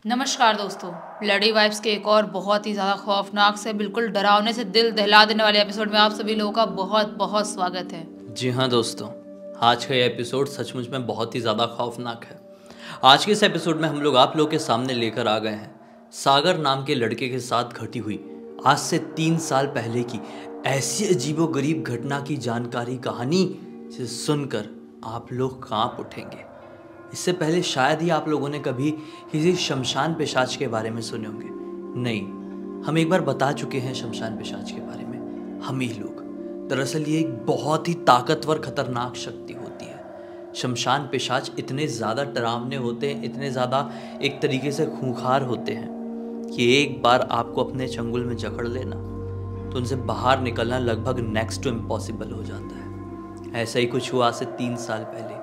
नमस्कार दोस्तों। Bloody vibes के एक और बहुत ही ज़्यादा खौफनाक से बिल्कुल डरावने से दिल दहला देने वाले एपिसोड में आप सभी लोगों का बहुत बहुत स्वागत है। जी हाँ दोस्तों, आज का ये एपिसोड सचमुच में बहुत ही ज़्यादा खौफनाक है। आज के इस एपिसोड में हम लोग आप लोग के सामने लेकर आ गए हैं सागर नाम के लड़के के साथ घटी हुई आज से 3 साल पहले की ऐसी अजीबोगरीब घटना की जानकारी कहानी जिसे सुनकर आप लोग कांप उठेंगे। इससे पहले शायद ही आप लोगों ने कभी किसी शमशान पिशाच के बारे में सुने होंगे। नहीं, हम एक बार बता चुके हैं शमशान पिशाच के बारे में, हम ही लोग। दरअसल ये एक बहुत ही ताकतवर खतरनाक शक्ति होती है। शमशान पिशाच इतने ज़्यादा डरावने होते हैं, इतने ज़्यादा एक तरीके से खूंखार होते हैं कि एक बार आपको अपने चंगुल में जकड़ लेना तो उनसे बाहर निकलना लगभग नेक्स्ट टू इम्पॉसिबल हो जाता है। ऐसा ही कुछ हुआ आज से 3 साल पहले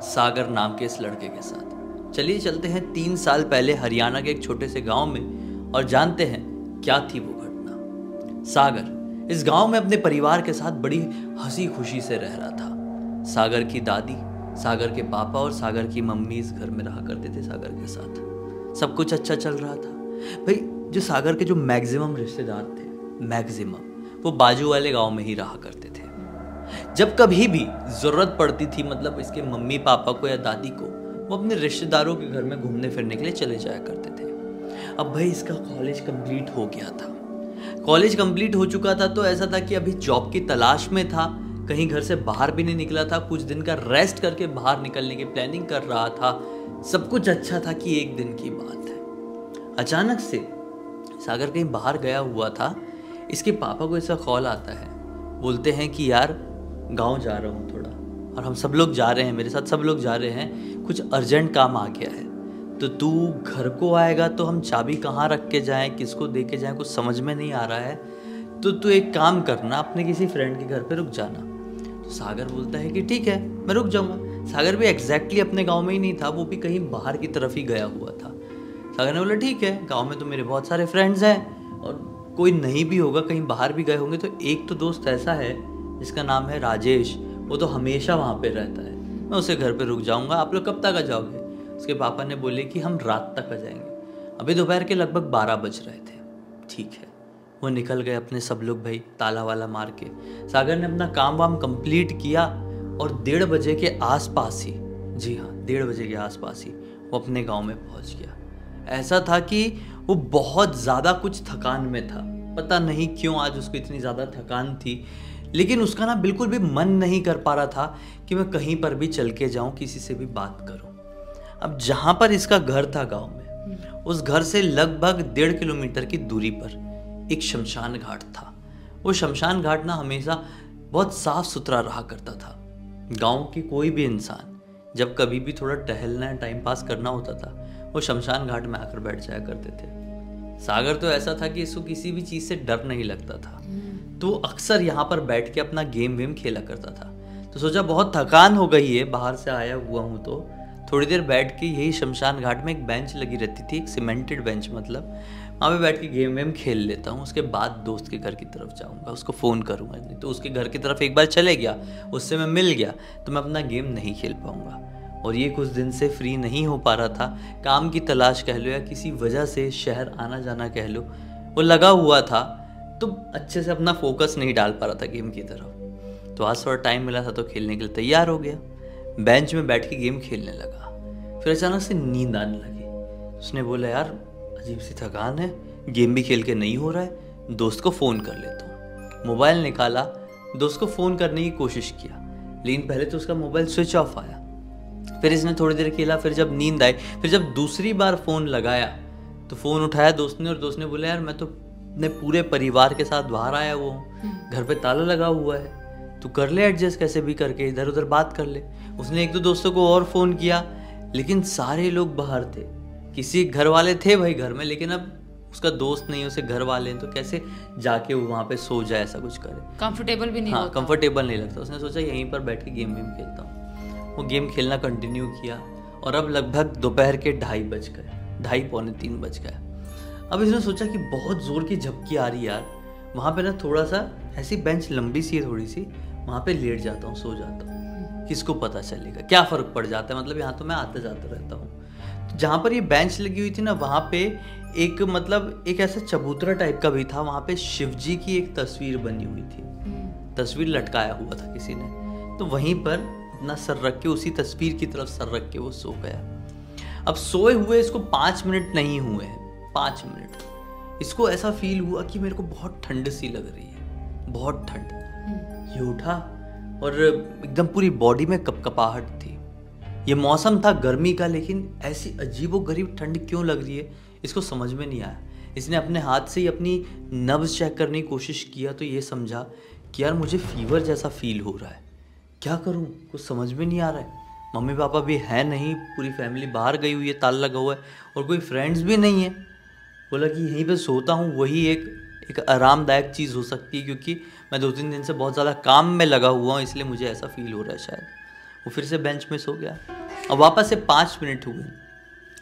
सागर नाम के इस लड़के के साथ। चलिए चलते हैं 3 साल पहले हरियाणा के एक छोटे से गांव में और जानते हैं क्या थी वो घटना। सागर इस गांव में अपने परिवार के साथ बड़ी हंसी खुशी से रह रहा था। सागर की दादी, सागर के पापा और सागर की मम्मी इस घर में रहा करते थे सागर के साथ। सब कुछ अच्छा चल रहा था। भाई जो सागर के जो मैक्सिमम रिश्तेदार थे, वो बाजू वाले गांव में ही रहा करते थे। जब कभी भी जरूरत पड़ती थी, मतलब इसके मम्मी पापा को या दादी को, वो अपने रिश्तेदारों के घर में घूमने फिरने के लिए चले जाया करते थे। अब भाई इसका कॉलेज कंप्लीट हो गया था। कॉलेज कंप्लीट हो चुका था तो ऐसा था कि अभी जॉब की तलाश में था, कहीं घर से बाहर भी नहीं निकला था, कुछ दिन का रेस्ट करके बाहर निकलने की प्लानिंग कर रहा था। सब कुछ अच्छा था कि एक दिन की बात है, अचानक से सागर कहीं बाहर गया हुआ था। इसके पापा को ऐसा कॉल आता है, बोलते हैं कि यार गांव जा रहा हूँ थोड़ा, और हम सब लोग जा रहे हैं, मेरे साथ सब लोग जा रहे हैं, कुछ अर्जेंट काम आ गया है, तो तू घर को आएगा तो हम चाबी कहाँ रख के जाएं, किसको दे के जाएं, कुछ समझ में नहीं आ रहा है, तो तू एक काम करना, अपने किसी फ्रेंड के घर पे रुक जाना। तो सागर बोलता है कि ठीक है मैं रुक जाऊँगा। सागर भी एग्जैक्टली अपने गाँव में ही नहीं था, वो भी कहीं बाहर की तरफ ही गया हुआ था। सागर ने बोला ठीक है, गाँव में तो मेरे बहुत सारे फ्रेंड्स हैं और कोई नहीं भी होगा, कहीं बाहर भी गए होंगे, तो एक तो दोस्त ऐसा है जिसका नाम है राजेश, वो तो हमेशा वहाँ पे रहता है, मैं उसे घर पे रुक जाऊँगा। आप लोग कब तक आ जाओगे? उसके पापा ने बोले कि हम रात तक आ जाएंगे। अभी दोपहर के लगभग 12 बज रहे थे। ठीक है, वो निकल गए अपने सब लोग भाई ताला वाला मार के। सागर ने अपना काम वाम कंप्लीट किया और 1:30 बजे के आसपास ही, जी हाँ 1:30 बजे के आसपास ही वो अपने गाँव में पहुँच गया। ऐसा था कि वो बहुत ज़्यादा कुछ थकान में था, पता नहीं क्यों आज उसको इतनी ज़्यादा थकान थी, लेकिन उसका ना बिल्कुल भी मन नहीं कर पा रहा था कि मैं कहीं पर भी चल के जाऊं, किसी से भी बात करूं। अब जहां पर इसका घर था गांव में, उस घर से लगभग 1.5 किलोमीटर की दूरी पर एक शमशान घाट था। वो शमशान घाट ना हमेशा बहुत साफ सुथरा रहा करता था। गांव की कोई भी इंसान जब कभी भी थोड़ा टहलना, टाइम पास करना होता था, वो शमशान घाट में आकर बैठ जाया करते थे। सागर तो ऐसा था कि इसको किसी भी चीज़ से डर नहीं लगता था, तो अक्सर यहाँ पर बैठ के अपना गेम वेम खेला करता था। तो सोचा बहुत थकान हो गई है, बाहर से आया हुआ हूँ, तो थोड़ी देर बैठ के यही शमशान घाट में एक बेंच लगी रहती थी, एक सीमेंटेड बेंच, मतलब वहाँ पे बैठ के गेम वेम खेल लेता हूँ। उसके बाद दोस्त के घर की तरफ जाऊँगा, उसको फ़ोन करूँगा। नहीं तो उसके घर की तरफ एक बार चले गया, उससे मैं मिल गया तो मैं अपना गेम नहीं खेल पाऊँगा। और ये कुछ दिन से फ्री नहीं हो पा रहा था, काम की तलाश कह लो या किसी वजह से शहर आना जाना कह लो, वो लगा हुआ था, तो अच्छे से अपना फोकस नहीं डाल पा रहा था गेम की तरफ। तो आज थोड़ा टाइम मिला था तो खेलने के लिए तैयार हो गया, बेंच में बैठ के गेम खेलने लगा। फिर अचानक से नींद आने लगी। उसने बोला यार अजीब सी थकान है, गेम भी खेल के नहीं हो रहा है, दोस्त को फ़ोन कर लेता हूँ। मोबाइल निकाला, दोस्त को फ़ोन करने की कोशिश किया, लेकिन पहले तो उसका मोबाइल स्विच ऑफ आया। फिर इसने थोड़ी देर खेला, फिर जब नींद आई, फिर जब दूसरी बार फ़ोन लगाया तो फ़ोन उठाया दोस्त ने, और दोस्त ने बोला यार मैं तो अपने पूरे परिवार के साथ बाहर आया हुआ हूँ, घर पे ताला लगा हुआ है, तू कर ले एडजस्ट कैसे भी करके, इधर उधर बात कर ले। उसने 1-2 दोस्तों को और फ़ोन किया, लेकिन सारे लोग बाहर थे। किसी घर वाले थे भाई घर में, लेकिन अब उसका दोस्त नहीं, उसे घर वाले हैं, तो कैसे जाके वो वहाँ पे सो जाए, ऐसा कुछ करे, कंफर्टेबल भी नहीं हाँ होता। कंफर्टेबल नहीं लगता। उसने सोचा यहीं पर बैठ के गेम वेम खेलता हूँ। वो गेम खेलना कंटिन्यू किया और अब लगभग दोपहर के 2:30 बज गए, 2:30 पौने 3 बज गए। अब इसने सोचा कि बहुत ज़ोर की झपकी आ रही यार, वहाँ पे ना थोड़ा सा ऐसी बेंच लंबी सी है थोड़ी सी, वहाँ पे लेट जाता हूँ, सो जाता हूँ, किसको पता चलेगा, क्या फ़र्क पड़ जाता है, मतलब यहाँ तो मैं आते जाते रहता हूँ। जहाँ पर ये बेंच लगी हुई थी ना, वहाँ पे एक मतलब एक ऐसा चबूतरा टाइप का भी था। वहाँ पे शिव जी की एक तस्वीर बनी हुई थी, तस्वीर लटकाया हुआ था किसी ने। तो वहीं पर अपना सर रख के, उसी तस्वीर की तरफ सर रख के वो सो गया। अब सोए हुए इसको 5 मिनट नहीं हुए हैं, 5 मिनट इसको ऐसा फील हुआ कि मेरे को बहुत ठंड सी लग रही है, बहुत ठंड। ये उठा और एकदम पूरी बॉडी में कपकपाहट थी। ये मौसम था गर्मी का, लेकिन ऐसी अजीबोगरीब ठंड क्यों लग रही है इसको समझ में नहीं आया। इसने अपने हाथ से ही अपनी नब्ज चेक करने की कोशिश किया तो ये समझा कि यार मुझे फीवर जैसा फील हो रहा है, क्या करूं, कुछ समझ में नहीं आ रहा है। मम्मी पापा भी है नहीं, पूरी फैमिली बाहर गई हुई है, ताला लगा हुआ है और कोई फ्रेंड्स भी नहीं है। बोला कि यहीं पे सोता हूँ, वही एक आरामदायक चीज़ हो सकती है, क्योंकि मैं 2-3 दिन से बहुत ज़्यादा काम में लगा हुआ हूँ, इसलिए मुझे ऐसा फील हो रहा है शायद। वो फिर से बेंच में सो गया। अब वापस से 5 मिनट हुए,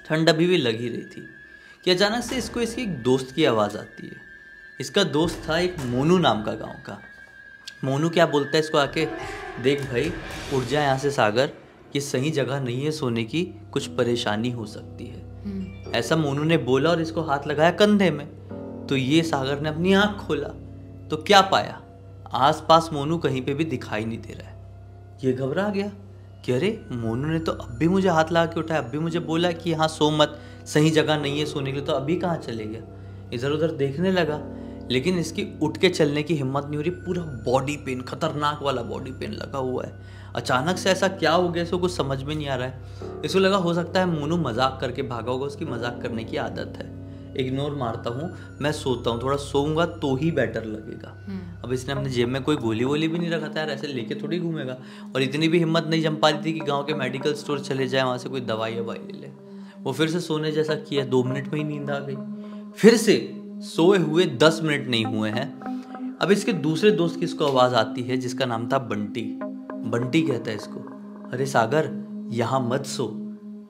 ठंड अभी भी लग ही रही थी कि अचानक से इसको इसकी एक दोस्त की आवाज़ आती है। इसका दोस्त था एक मोनू नाम का गांव का। मोनू क्या बोलता है इसको आके, देख भाई उठ जा यहाँ से सागर, ये सही जगह नहीं है सोने की, कुछ परेशानी हो सकती है। ऐसा मोनू ने बोला और इसको हाथ लगाया कंधे में। तो ये सागर ने अपनी आँख खोला तो क्या पाया, आसपास मोनू कहीं पे भी दिखाई नहीं दे रहा है। ये घबरा गया कि अरे मोनू ने तो अब भी मुझे हाथ लगा के उठाया, अब भी मुझे बोला कि यहाँ सो मत, सही जगह नहीं है सोने के लिए, तो अभी कहाँ चले गया। इधर उधर देखने लगा, लेकिन इसकी उठ के चलने की हिम्मत नहीं हो रही। पूरा बॉडी पेन, खतरनाक वाला बॉडी पेन लगा हुआ है। अचानक से ऐसा क्या हो गया इसको कुछ समझ में नहीं आ रहा है। इसको लगा हो सकता है मोनू मजाक करके भागा होगा, उसकी मजाक करने की आदत है। इग्नोर मारता हूँ, मैं सोता हूँ, थोड़ा सोऊंगा तो ही बेटर लगेगा। अब इसने अपने जेब में कोई गोली वोली भी नहीं रखा था यार, ऐसे लेके थोड़ी घूमेगा। और इतनी भी हिम्मत नहीं जम पा रही थी कि गांव के मेडिकल स्टोर चले जाए, वहाँ से कोई दवाई ले ले। वो फिर से सोने जैसा किया, 2 मिनट में ही नींद आ गई। फिर से सोए हुए 10 मिनट नहीं हुए हैं। अब इसके दूसरे दोस्त की इसको आवाज़ आती है, जिसका नाम था बंटी। बंटी कहता है इसको, अरे सागर यहाँ मत सो,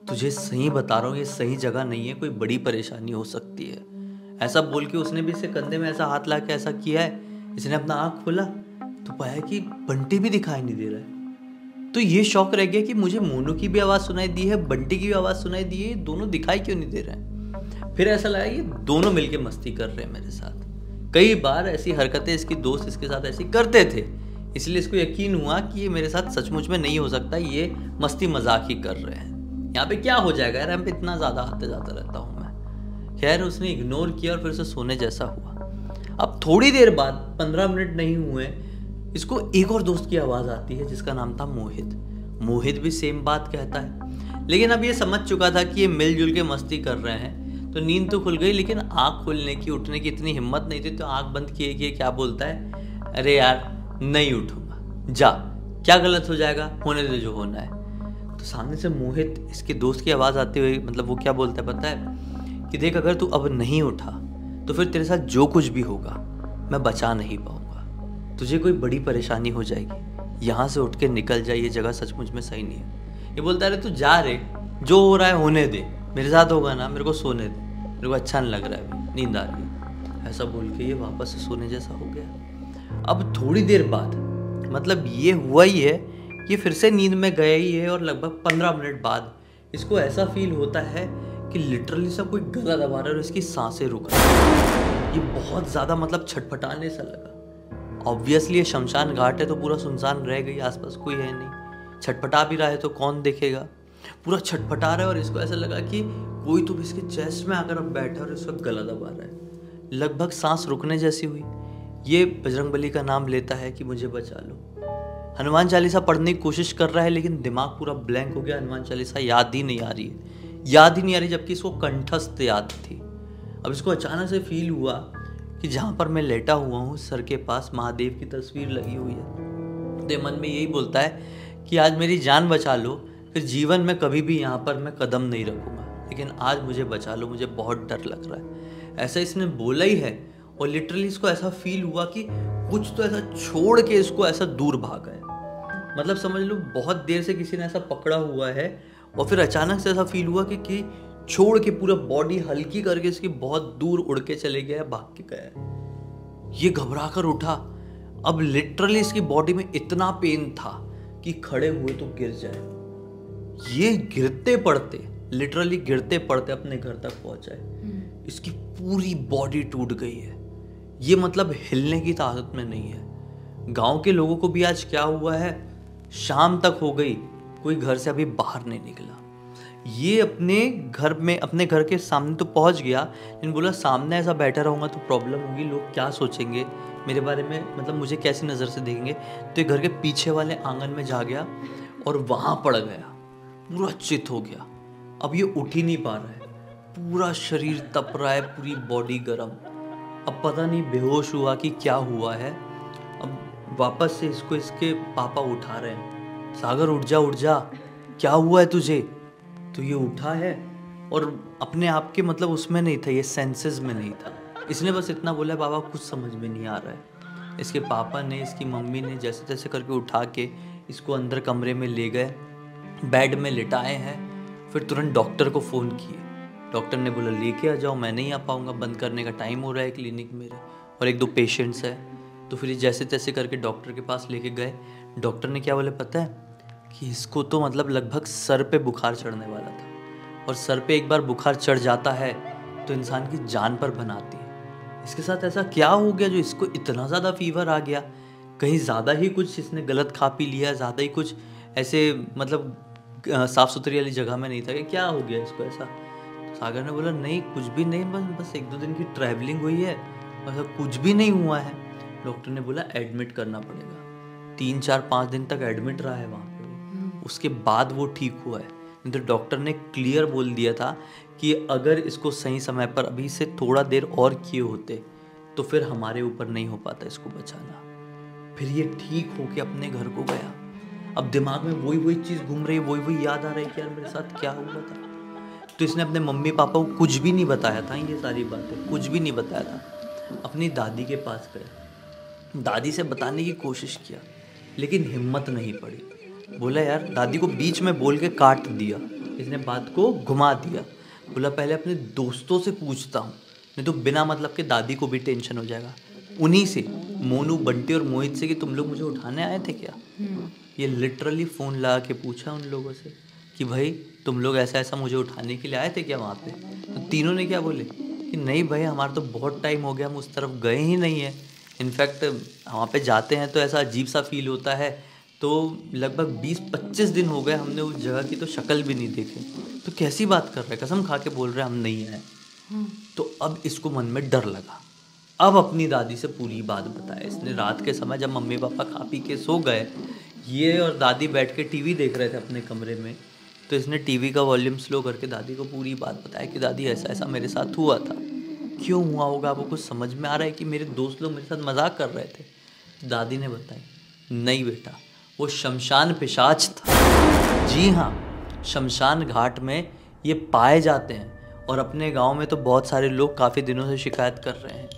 तुझे सही बता रहा हूँ, ये सही जगह नहीं है, कोई बड़ी परेशानी हो सकती है। ऐसा बोल के उसने भी इसे कंधे में ऐसा हाथ ला के ऐसा किया है। इसने अपना आँख खोला तो पाया कि बंटी भी दिखाई नहीं दे रहा है। तो ये शौक रह गया कि मुझे मोनू की भी आवाज़ सुनाई दी है, बंटी की भी आवाज़ सुनाई दी है, दोनों दिखाई क्यों नहीं दे रहे हैं। फिर ऐसा लगा ये दोनों मिलके मस्ती कर रहे हैं मेरे साथ। कई बार ऐसी हरकतें इसकी दोस्त इसके साथ ऐसी करते थे, इसलिए इसको यकीन हुआ कि ये मेरे साथ सचमुच में नहीं हो सकता, ये मस्ती मजाक ही कर रहे हैं। यहाँ पे क्या हो जाएगा यार, यहाँ पे इतना ज़्यादा आते जाता रहता हूँ मैं। खैर उसने इग्नोर किया और फिर से सोने जैसा हुआ। अब थोड़ी देर बाद, 15 मिनट नहीं हुए, इसको एक और दोस्त की आवाज़ आती है, जिसका नाम था मोहित। मोहित भी सेम बात कहता है, लेकिन अब ये समझ चुका था कि ये मिलजुल के मस्ती कर रहे हैं। तो नींद तो खुल गई, लेकिन आँख खोलने की, उठने की इतनी हिम्मत नहीं थी। तो आँख बंद किए किए क्या बोलता है, अरे यार नहीं उठूंगा, जा, क्या गलत हो जाएगा, होने दे जो होना है। तो सामने से मोहित इसके दोस्त की आवाज़ आते हुए, मतलब वो क्या बोलता है पता है, कि देख अगर तू अब नहीं उठा तो फिर तेरे साथ जो कुछ भी होगा मैं बचा नहीं पाऊंगा, तुझे कोई बड़ी परेशानी हो जाएगी, यहाँ से उठ के निकल जाए, ये जगह सचमुच में सही नहीं है। ये बोलता है, अरे तू जा रे, जो हो रहा है होने दे, मेरे साथ होगा ना, मेरे को सोने दे, मेरे को अच्छा नहीं लग रहा है, अभी नींद आ रही है। ऐसा बोल के ये वापस से सोने जैसा हो गया। अब थोड़ी देर बाद, मतलब ये हुआ ही है, ये फिर से नींद में गया ही है, और लगभग 15 मिनट बाद इसको ऐसा फील होता है कि लिटरली सब कोई गला दबा रहा है और इसकी सांसें रुक रही है। ये बहुत ज़्यादा मतलब छटपटाने सा लगा। ऑब्वियसली ये शमशान घाट है तो पूरा सुनसान रह गई, आसपास कोई है नहीं, छटपटा भी रहा है तो कौन देखेगा। पूरा छटपटा रहा है और इसको ऐसा लगा कि कोई तो इसके चेस्ट में आकर अब बैठा और इसका गला दबा रहा है। लगभग सांस रुकने जैसी हुई। ये बजरंगबली का नाम लेता है कि मुझे बचा लो। हनुमान चालीसा पढ़ने की कोशिश कर रहा है, लेकिन दिमाग पूरा ब्लैंक हो गया, हनुमान चालीसा याद ही नहीं आ रही है, जबकि इसको कंठस्थ याद थी। अब इसको अचानक से फील हुआ कि जहाँ पर मैं लेटा हुआ हूँ, सर के पास महादेव की तस्वीर लगी हुई है। तो मन में यही बोलता है कि आज मेरी जान बचा लो, फिर जीवन में कभी भी यहाँ पर मैं कदम नहीं रखूँगा, लेकिन आज मुझे बचा लो, मुझे बहुत डर लग रहा है। ऐसा इसने बोला ही है, और लिटरली इसको ऐसा फील हुआ कि कुछ तो ऐसा छोड़ के इसको ऐसा दूर भागा है। मतलब समझ लो बहुत देर से किसी ने ऐसा पकड़ा हुआ है, और फिर अचानक से ऐसा फील हुआ कि छोड़ के पूरा बॉडी हल्की करके इसकी बहुत दूर उड़ के चले गया, भाग के गया। ये घबरा कर उठा। अब लिटरली इसकी बॉडी में इतना पेन था कि खड़े हुए तो गिर जाए। ये गिरते पड़ते लिटरली गिरते पड़ते अपने घर तक पहुंचा है। इसकी पूरी बॉडी टूट गई है, ये मतलब हिलने की ताकत में नहीं है। गांव के लोगों को भी आज क्या हुआ है, शाम तक हो गई, कोई घर से अभी बाहर नहीं निकला। ये अपने घर के सामने तो पहुंच गया, लेकिन बोला सामने ऐसा बैठा रहूंगा तो प्रॉब्लम होगी, लोग क्या सोचेंगे मेरे बारे में, मतलब मुझे कैसी नज़र से देखेंगे। तो ये घर के पीछे वाले आंगन में जा गया और वहां पड़ गया, पूरा चित हो गया। अब ये उठ ही नहीं पा रहा है, पूरा शरीर तप रहा है, पूरी बॉडी गर्म। अब पता नहीं बेहोश हुआ कि क्या हुआ है। अब वापस से इसको इसके पापा उठा रहे हैं, सागर उठ जा, क्या हुआ है तुझे। तो ये उठा है और अपने आप के मतलब उसमें नहीं था, ये सेंसेस में नहीं था। इसने बस इतना बोला, बाबा कुछ समझ में नहीं आ रहा है। इसके पापा ने, इसकी मम्मी ने जैसे तैसे करके उठा के इसको अंदर कमरे में ले गए, बेड में लिटाए हैं। फिर तुरंत डॉक्टर को फ़ोन किए। डॉक्टर ने बोला लेके आ जाओ, मैं नहीं आ पाऊँगा, बंद करने का टाइम हो रहा है क्लिनिक मेरे, और 1-2 पेशेंट्स हैं। तो फिर जैसे तैसे करके डॉक्टर के पास लेके गए। डॉक्टर ने क्या बोला पता है, कि इसको तो मतलब लगभग सर पे बुखार चढ़ने वाला था, और सर पे एक बार बुखार चढ़ जाता है तो इंसान की जान पर बनाती है। इसके साथ ऐसा क्या हो गया जो इसको इतना ज़्यादा फीवर आ गया, कहीं ज़्यादा ही कुछ इसने गलत खा पी लिया, ज़्यादा ही कुछ ऐसे मतलब साफ़ सुथरी वाली जगह में नहीं था, कि क्या हो गया इसको ऐसा। तो सागर ने बोला नहीं कुछ भी नहीं, बस 1-2 दिन की ट्रैवलिंग हुई है, ऐसा कुछ भी नहीं हुआ है। डॉक्टर ने बोला एडमिट करना पड़ेगा, 3-4-5 दिन तक एडमिट रहा है वहाँ पे, उसके बाद वो ठीक हुआ है। नहीं तो डॉक्टर ने क्लियर बोल दिया था कि अगर इसको सही समय पर अभी से थोड़ा देर और किए होते तो फिर हमारे ऊपर नहीं हो पाता इसको बचाना। फिर ये ठीक होके अपने घर को गया। अब दिमाग में वही चीज़ घूम रही है, वही याद आ रहा है कि यार मेरे साथ क्या हुआ था। तो इसने अपने मम्मी पापा को कुछ भी नहीं बताया था, ये सारी बातें कुछ भी नहीं बताया था। अपनी दादी के पास गया, दादी से बताने की कोशिश किया, लेकिन हिम्मत नहीं पड़ी। बोला यार, दादी को बीच में बोल के काट दिया, इसने बात को घुमा दिया। बोला पहले अपने दोस्तों से पूछता हूँ, नहीं तो बिना मतलब के दादी को भी टेंशन हो जाएगा। उन्हीं से, मोनू, बंटी और मोहित से, कि तुम लोग मुझे उठाने आए थे क्या। ये लिटरली फ़ोन लगा के पूछा उन लोगों से कि भाई तुम लोग ऐसा ऐसा मुझे उठाने के लिए आए थे क्या वहाँ पे। तो तीनों ने क्या बोले कि नहीं भाई, हमारा तो बहुत टाइम हो गया, हम उस तरफ गए ही नहीं है। इनफैक्ट वहाँ पे जाते हैं तो ऐसा अजीब सा फील होता है। तो लगभग 20-25 दिन हो गए हमने उस जगह की तो शक्ल भी नहीं देखे। तो कैसी बात कर रहे हैं, कसम खा के बोल रहे हैं हम नहीं आए। तो अब इसको मन में डर लगा। अब अपनी दादी से पूरी बात बताया इसने। रात के समय जब मम्मी पापा खा पी के सो गए, ये और दादी बैठ के टीवी देख रहे थे अपने कमरे में, तो इसने टीवी का वॉल्यूम स्लो करके दादी को पूरी बात बताया कि दादी ऐसा ऐसा मेरे साथ हुआ था। क्यों हुआ होगा, आपको कुछ समझ में आ रहा है कि मेरे दोस्त लोग मेरे साथ मजाक कर रहे थे। दादी ने बताई नहीं बेटा, वो शमशान पिशाच था। जी हाँ, शमशान घाट में ये पाए जाते हैं, और अपने गांव में तो बहुत सारे लोग काफ़ी दिनों से शिकायत कर रहे हैं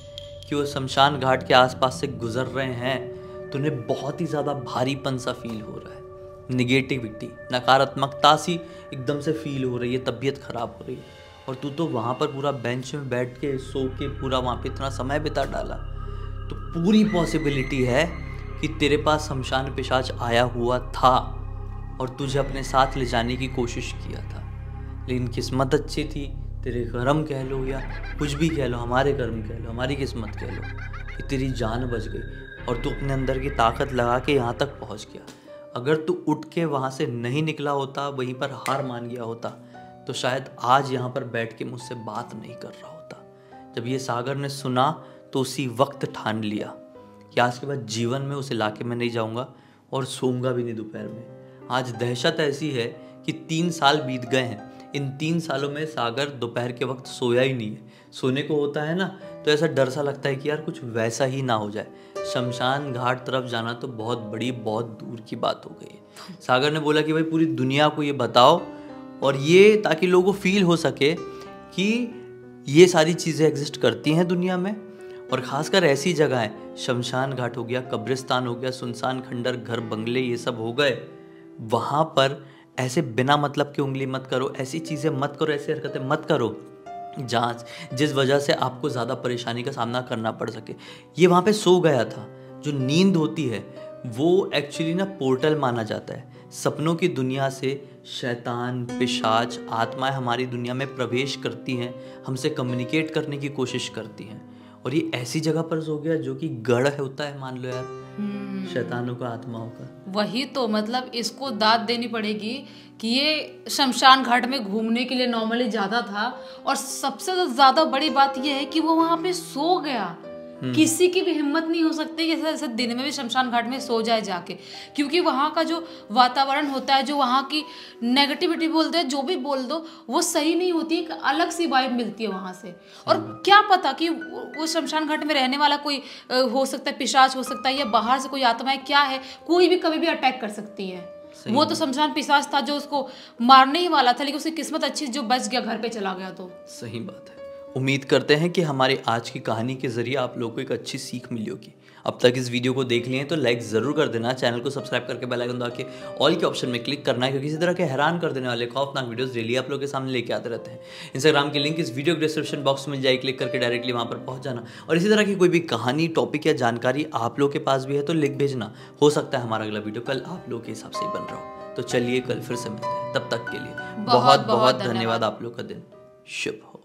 कि वो शमशान घाट के आसपास से गुजर रहे हैं तो उन्हें बहुत ही ज़्यादा भारीपन सा फील हो रहा है, निगेटिविटी, नकारात्मकता सी एकदम से फील हो रही है, तबीयत ख़राब हो रही है। और तू तो वहाँ पर पूरा बेंच में बैठ के सो के पूरा वहाँ पे इतना समय बिता डाला, तो पूरी पॉसिबिलिटी है कि तेरे पास शमशान पिशाच आया हुआ था और तुझे अपने साथ ले जाने की कोशिश किया था। लेकिन किस्मत अच्छी थी, तेरे कर्म कह लो या कुछ भी कह लो, हमारे कर्म कह लो, हमारी किस्मत कह लो, कि तेरी जान बच गई और तू अपने अंदर की ताकत लगा के यहाँ तक पहुँच गया। अगर तू उठ के वहाँ से नहीं निकला होता, वहीं पर हार मान गया होता, तो शायद आज यहाँ पर बैठ के मुझसे बात नहीं कर रहा होता। जब ये सागर ने सुना तो उसी वक्त ठान लिया कि आज के बाद जीवन में उस इलाके में नहीं जाऊँगा और सोऊंगा भी नहीं दोपहर में। आज दहशत ऐसी है कि 3 साल बीत गए हैं, इन 3 सालों में सागर दोपहर के वक्त सोया ही नहीं है। सोने को होता है ना तो ऐसा डर सा लगता है कि यार कुछ वैसा ही ना हो जाए। शमशान घाट तरफ जाना तो बहुत बड़ी, बहुत दूर की बात हो गई है। सागर ने बोला कि भाई पूरी दुनिया को ये बताओ, और ये ताकि लोगों को फील हो सके कि ये सारी चीज़ें एग्जिस्ट करती हैं दुनिया में, और ख़ासकर ऐसी जगहें, शमशान घाट हो गया, कब्रिस्तान हो गया, सुनसान खंडर, घर बंगले, ये सब हो गए, वहाँ पर ऐसे बिना मतलब की उंगली मत करो, ऐसी चीज़ें मत करो, ऐसी हरकतें मत करो जिस वजह से आपको ज़्यादा परेशानी का सामना करना पड़ सके। ये वहाँ पे सो गया था। जो नींद होती है वो एक्चुअली ना पोर्टल माना जाता है। सपनों की दुनिया से शैतान, पिशाच, आत्माएं हमारी दुनिया में प्रवेश करती हैं, हमसे कम्युनिकेट करने की कोशिश करती हैं। और ये ऐसी जगह पर हो गया जो कि गढ़ होता है, मान लो यार, शैतानों का, आत्माओं का। वही तो, मतलब इसको दाद देनी पड़ेगी कि ये शमशान घाट में घूमने के लिए नॉर्मली ज्यादा था, और सबसे ज्यादा बड़ी बात ये है कि वो वहां पे सो गया। किसी की भी हिम्मत नहीं हो सकती कि ऐसे दिन में भी शमशान घाट में सो जाए जाके, क्योंकि वहाँ का जो वातावरण होता है, जो वहाँ की नेगेटिविटी बोलते हैं, जो भी बोल दो, वो सही नहीं होती, एक अलग सी वाइब मिलती है वहाँ से। और क्या पता कि वो शमशान घाट में रहने वाला कोई हो सकता है, पिशाच हो सकता है, या बाहर से कोई आत्मा है, क्या है, कोई भी कभी भी अटैक कर सकती है। वो तो शमशान पिशाच था जो उसको मारने ही वाला था, लेकिन उसकी किस्मत अच्छी जो बच गया, घर पे चला गया। तो सही बात है। उम्मीद करते हैं कि हमारी आज की कहानी के जरिए आप लोगों को एक अच्छी सीख मिली होगी। अब तक इस वीडियो को देख लिए तो लाइक ज़रूर कर देना, चैनल को सब्सक्राइब करके बेल आइकन दबा के ऑल के ऑप्शन में क्लिक करना है, क्योंकि इसी तरह के हैरान कर देने वाले खौफनाक वीडियोस डेली आप लोगों के सामने लेके आते रहते हैं। इंस्टाग्राम की लिंक इस वीडियो के डिस्क्रिप्शन बॉक्स में मिल जाए, क्लिक करके डायरेक्टली वहाँ पर पहुँच जाना। और इसी तरह की कोई भी कहानी, टॉपिक या जानकारी आप लोगों के पास भी है तो लिख भेजना, हो सकता है हमारा अगला वीडियो कल आप लोगों के हिसाब से ही बन रहा हो। तो चलिए कल फिर से मिलते हैं, तब तक के लिए बहुत बहुत धन्यवाद। आप लोग का दिन शुभ हो।